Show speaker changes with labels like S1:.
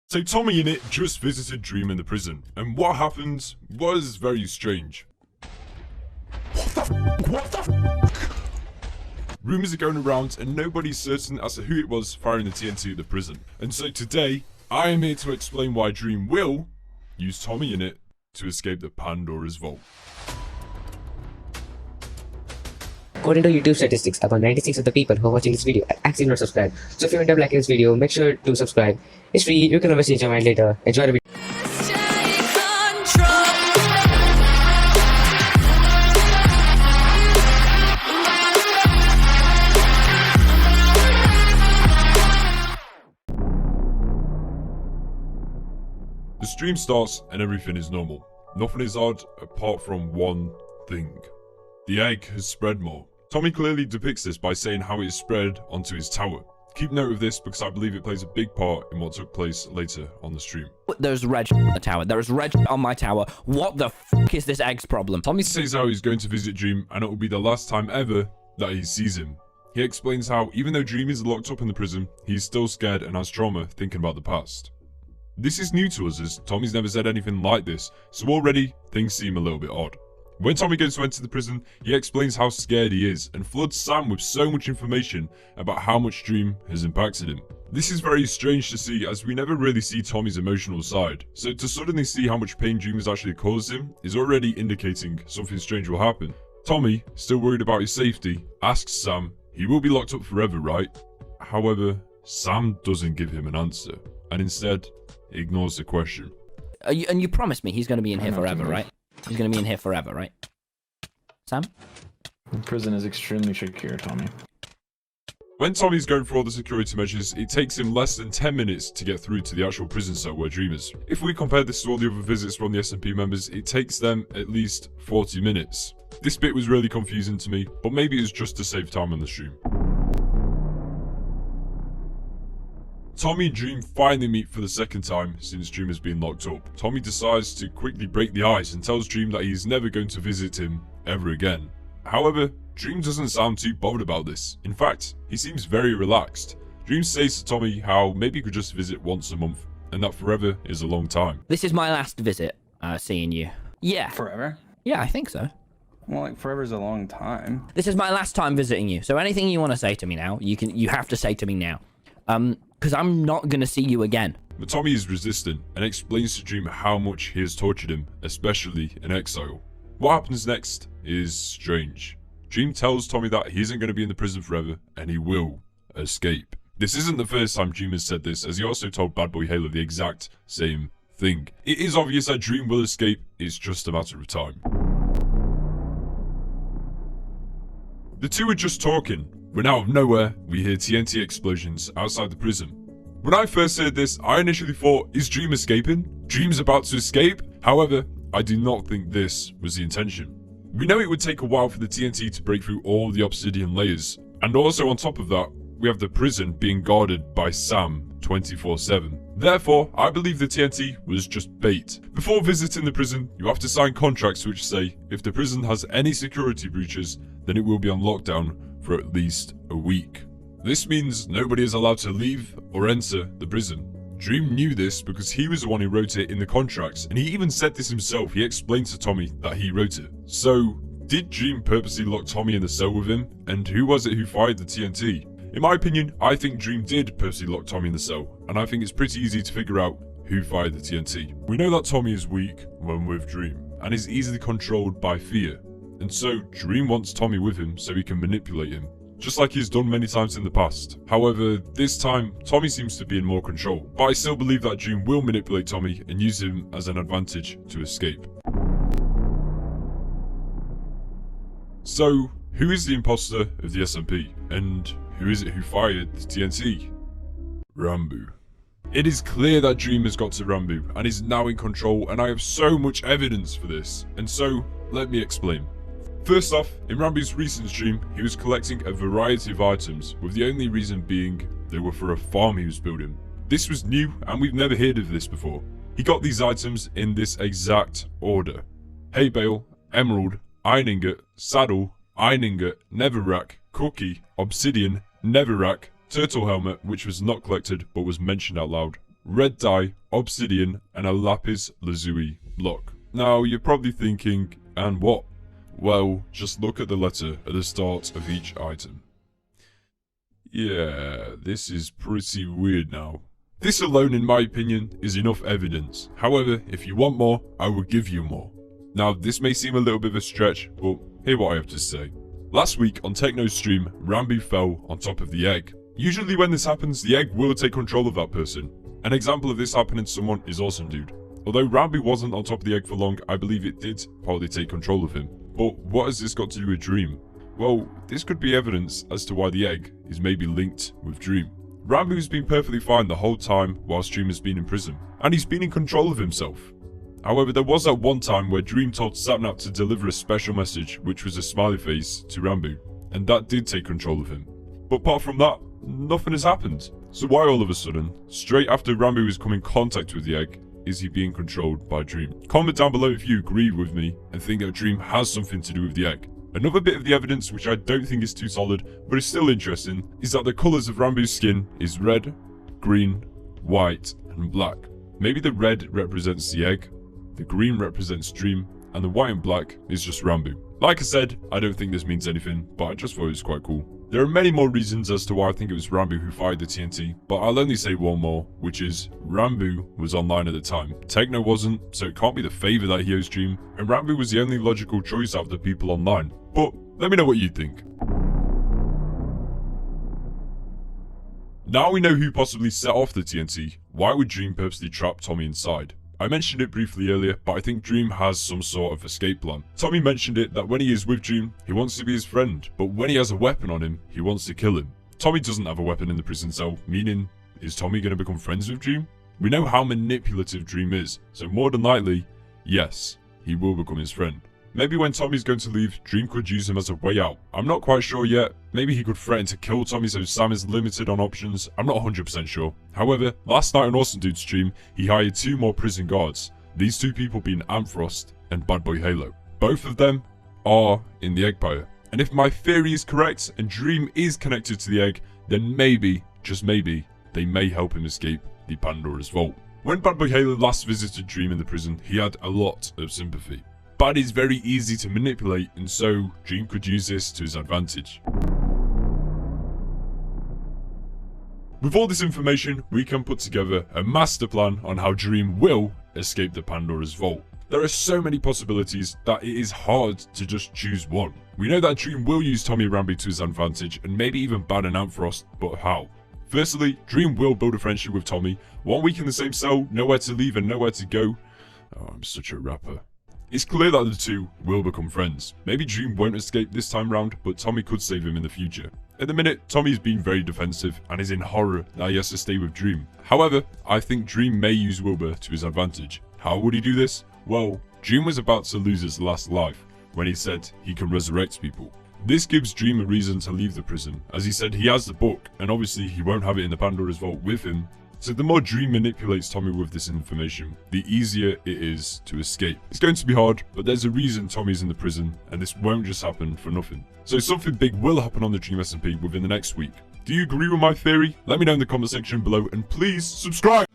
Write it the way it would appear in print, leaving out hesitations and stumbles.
S1: So Tommy Innit just visited Dream in the prison, and what happened was very strange. What the Rumours are going around and nobody's certain as to who it was firing the TNT at the prison. And so today, I am here to explain why Dream will use Tommy Innit to escape the Pandora's vault.
S2: According to YouTube statistics, about 96% of the people who are watching this video are actually not subscribed. So if you end up liking this video, make sure to subscribe. It's free, you can always change your mind later. Enjoy the video.
S1: The stream starts and everything is normal. Nothing is odd apart from one thing. The egg has spread more. Tommy clearly depicts this by saying how it is spread onto his tower. Keep note of this because I believe it plays a big part in what took place later on the stream.
S3: There's red on the tower. There is red on my tower. What the f is this egg's problem?
S1: Tommy says how he's going to visit Dream and it will be the last time ever that he sees him. He explains how even though Dream is locked up in the prison, he's still scared and has trauma thinking about the past. This is new to us as Tommy's never said anything like this, so already things seem a little bit odd. When Tommy goes to enter the prison, he explains how scared he is and floods Sam with so much information about how much Dream has impacted him. This is very strange to see as we never really see Tommy's emotional side, so to suddenly see how much pain Dream has actually caused him is already indicating something strange will happen. Tommy, still worried about his safety, asks Sam, he will be locked up forever, right? However, Sam doesn't give him an answer and instead ignores the question.
S3: And you promised me he's going to be in here forever, right? He's going to be in here forever, right? Sam?
S4: The prison is extremely secure, Tommy.
S1: When Tommy's going through all the security measures, it takes him less than 10 minutes to get through to the actual prison cell where Dream is. If we compare this to all the other visits from the SMP members, it takes them at least 40 minutes. This bit was really confusing to me, but maybe it's just to save time on the stream. Tommy and Dream finally meet for the second time since Dream has been locked up. Tommy decides to quickly break the ice and tells Dream that he's never going to visit him ever again. However, Dream doesn't sound too bothered about this. In fact, he seems very relaxed. Dream says to Tommy how maybe he could just visit once a month, and that forever is a long time.
S3: This is my last visit, seeing you. Yeah.
S5: Forever?
S3: Yeah, I think so.
S5: Well, like forever is a long time.
S3: This is my last time visiting you, so anything you want to say to me now, you have to say to me now. Because I'm not going to see you again.
S1: But Tommy is resistant and explains to Dream how much he has tortured him, especially in exile. What happens next is strange. Dream tells Tommy that he isn't going to be in the prison forever and he will escape. This isn't the first time Dream has said this, as he also told Bad Boy Halo the exact same thing. It is obvious that Dream will escape, it's just a matter of time. The two are just talking, when out of nowhere, we hear TNT explosions outside the prison. When I first heard this, I initially thought, is Dream escaping? Dream's about to escape? However, I do not think this was the intention. We know it would take a while for the TNT to break through all the obsidian layers, and also on top of that, we have the prison being guarded by Sam 24/7. Therefore, I believe the TNT was just bait. Before visiting the prison, you have to sign contracts which say, if the prison has any security breaches, then it will be on lockdown for at least a week. This means nobody is allowed to leave or enter the prison. Dream knew this because he was the one who wrote it in the contracts, and he even said this himself. He explained to Tommy that he wrote it. So, did Dream purposely lock Tommy in the cell with him? And who was it who fired the TNT? In my opinion, I think Dream did purposely lock Tommy in the cell, and I think it's pretty easy to figure out who fired the TNT. We know that Tommy is weak when with Dream, and is easily controlled by fear. And so, Dream wants Tommy with him so he can manipulate him, just like he's done many times in the past. However, this time, Tommy seems to be in more control, but I still believe that Dream will manipulate Tommy and use him as an advantage to escape. So, who is the imposter of the SMP? And who is it who fired the TNT? Rambo. It is clear that Dream has got to Rambo and is now in control, and I have so much evidence for this. And so, let me explain. First off, in Rambo's recent stream, he was collecting a variety of items, with the only reason being they were for a farm he was building. This was new, and we've never heard of this before. He got these items in this exact order: hay bale, emerald, iron ingot, saddle, iron ingot, netherrack, cookie, obsidian, netherrack, turtle helmet, which was not collected but was mentioned out loud, red dye, obsidian, and a lapis lazuli block. Now, you're probably thinking, and what? Well, just look at the letter at the start of each item. Yeah, this is pretty weird now. This alone, in my opinion, is enough evidence. However, if you want more, I will give you more. Now, this may seem a little bit of a stretch, but hear what I have to say. Last week on Techno's stream, Rambo fell on top of the egg. Usually when this happens, the egg will take control of that person. An example of this happening to someone is Awesome Dude. Although Rambo wasn't on top of the egg for long, I believe it did partly take control of him. But what has this got to do with Dream? Well, this could be evidence as to why the egg is maybe linked with Dream. Rambo's been perfectly fine the whole time whilst Dream has been in prison, and he's been in control of himself. However, there was that one time where Dream told Sapnap to deliver a special message, which was a smiley face, to Rambo, and that did take control of him. But apart from that, nothing has happened. So why all of a sudden, straight after Rambo has come in contact with the egg, is he being controlled by Dream? Comment down below if you agree with me and think that Dream has something to do with the egg. Another bit of the evidence, which I don't think is too solid, but is still interesting, is that the colours of Rambo's skin is red, green, white, and black. Maybe the red represents the egg, the green represents Dream, and the white and black is just Rambo. Like I said, I don't think this means anything, but I just thought it was quite cool. There are many more reasons as to why I think it was Rambo who fired the TNT, but I'll only say one more, which is Rambo was online at the time. Techno wasn't, so it can't be the favour that he owes Dream, and Rambo was the only logical choice out of the people online. But let me know what you think. Now we know who possibly set off the TNT, why would Dream purposely trap Tommy inside? I mentioned it briefly earlier, but I think Dream has some sort of escape plan. Tommy mentioned it that when he is with Dream, he wants to be his friend, but when he has a weapon on him, he wants to kill him. Tommy doesn't have a weapon in the prison cell, meaning, is Tommy going to become friends with Dream? We know how manipulative Dream is, so more than likely, yes, he will become his friend. Maybe when Tommy's going to leave, Dream could use him as a way out. I'm not quite sure yet. Maybe he could threaten to kill Tommy so Sam is limited on options. I'm not 100% sure. However, last night on Awesome Dude's stream, he hired 2 more prison guards. These 2 people being Antfrost and Bad Boy Halo. Both of them are in the Eggpire. And if my theory is correct and Dream is connected to the egg, then maybe, just maybe, they may help him escape the Pandora's vault. When Bad Boy Halo last visited Dream in the prison, he had a lot of sympathy. Bad is very easy to manipulate, and so Dream could use this to his advantage. With all this information, we can put together a master plan on how Dream will escape the Pandora's vault. There are so many possibilities that it is hard to just choose one. We know that Dream will use Tommy Rambo to his advantage, and maybe even Bad and Antfrost, but how? Firstly, Dream will build a friendship with Tommy. 1 week in the same cell, nowhere to leave and nowhere to go. Oh, I'm such a rapper. It's clear that the 2 will become friends. Maybe Dream won't escape this time round, but Tommy could save him in the future. At the minute, Tommy's been very defensive and is in horror that he has to stay with Dream. However, I think Dream may use Wilbur to his advantage. How would he do this? Well, Dream was about to lose his last life when he said he can resurrect people. This gives Dream a reason to leave the prison, as he said he has the book, and obviously he won't have it in the Pandora's vault with him. So the more Dream manipulates Tommy with this information, the easier it is to escape. It's going to be hard, but there's a reason Tommy's in the prison, and this won't just happen for nothing. So something big will happen on the Dream SMP within the next week. Do you agree with my theory? Let me know in the comment section below, and please subscribe!